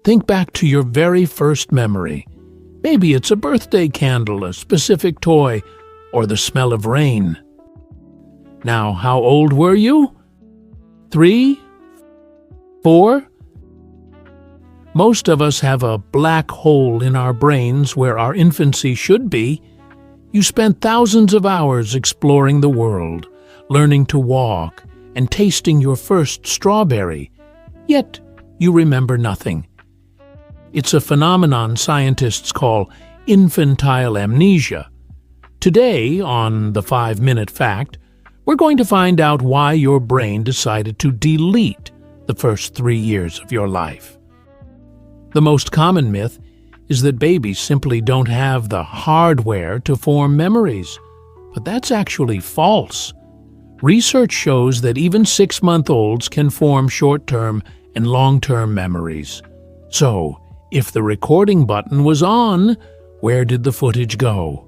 Think back to your very first memory. Maybe it's a birthday candle, a specific toy, or the smell of rain. Now, how old were you? 3? 4? Most of us have a black hole in our brains where our infancy should be. You spent thousands of hours exploring the world, learning to walk, and tasting your first strawberry. Yet, you remember nothing. It's a phenomenon scientists call infantile amnesia. Today, on the 5-Minute Fact, we're going to find out why your brain decided to delete the first 3 years of your life. The most common myth is that babies simply don't have the hardware to form memories. But that's actually false. Research shows that even 6-month-olds can form short-term and long-term memories. So, if the recording button was on, where did the footage go?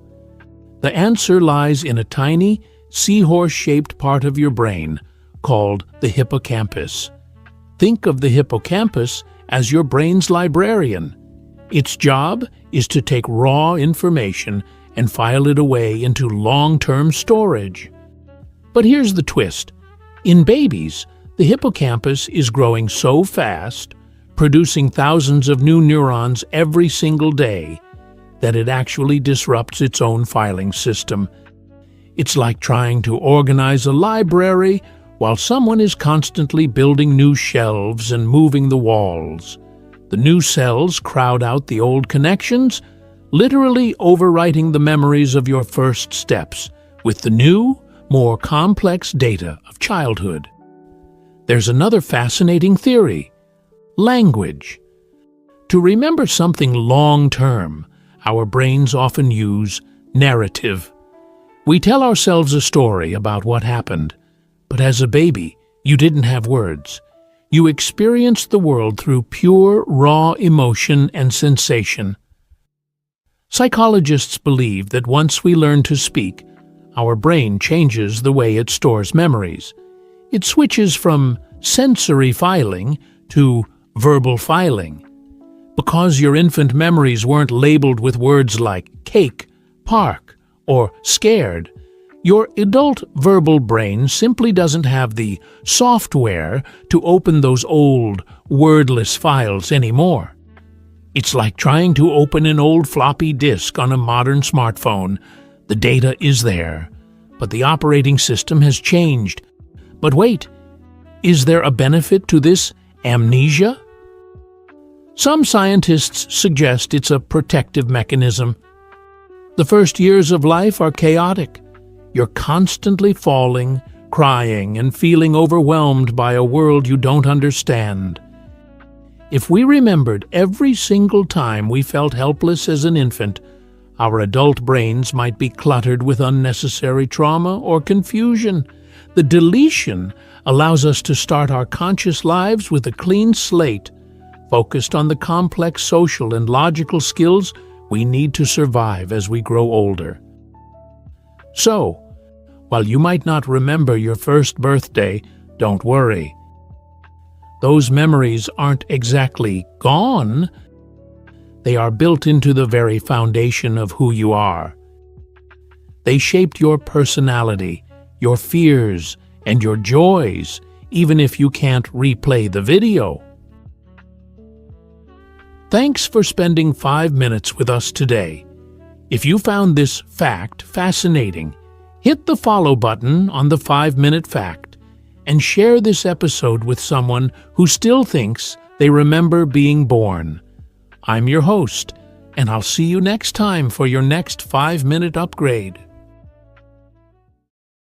The answer lies in a tiny, seahorse-shaped part of your brain called the hippocampus. Think of the hippocampus as your brain's librarian. Its job is to take raw information and file it away into long-term storage. But here's the twist. In babies, the hippocampus is growing so fast, producing thousands of new neurons every single day, that it actually disrupts its own filing system. It's like trying to organize a library while someone is constantly building new shelves and moving the walls. The new cells crowd out the old connections, literally overwriting the memories of your first steps with the new, more complex data of childhood. There's another fascinating theory: language. To remember something long-term, our brains often use narrative. We tell ourselves a story about what happened, but as a baby, you didn't have words. You experienced the world through pure, raw emotion and sensation. Psychologists believe that once we learn to speak, our brain changes the way it stores memories. It switches from sensory filing to verbal filing. Because your infant memories weren't labeled with words like cake, park, or scared, your adult verbal brain simply doesn't have the software to open those old, wordless files anymore. It's like trying to open an old floppy disk on a modern smartphone. The data is there, but the operating system has changed. But wait, is there a benefit to this amnesia? Some scientists suggest it's a protective mechanism. The first years of life are chaotic. You're constantly falling, crying, and feeling overwhelmed by a world you don't understand. If we remembered every single time we felt helpless as an infant, our adult brains might be cluttered with unnecessary trauma or confusion. The deletion allows us to start our conscious lives with a clean slate, focused on the complex social and logical skills we need to survive as we grow older. So, while you might not remember your first birthday, don't worry. Those memories aren't exactly gone. They are built into the very foundation of who you are. They shaped your personality, your fears, and your joys, even if you can't replay the video. Thanks for spending 5 minutes with us today. If you found this fact fascinating, hit the follow button on the 5-Minute Fact and share this episode with someone who still thinks they remember being born. I'm your host, and I'll see you next time for your next 5-minute upgrade.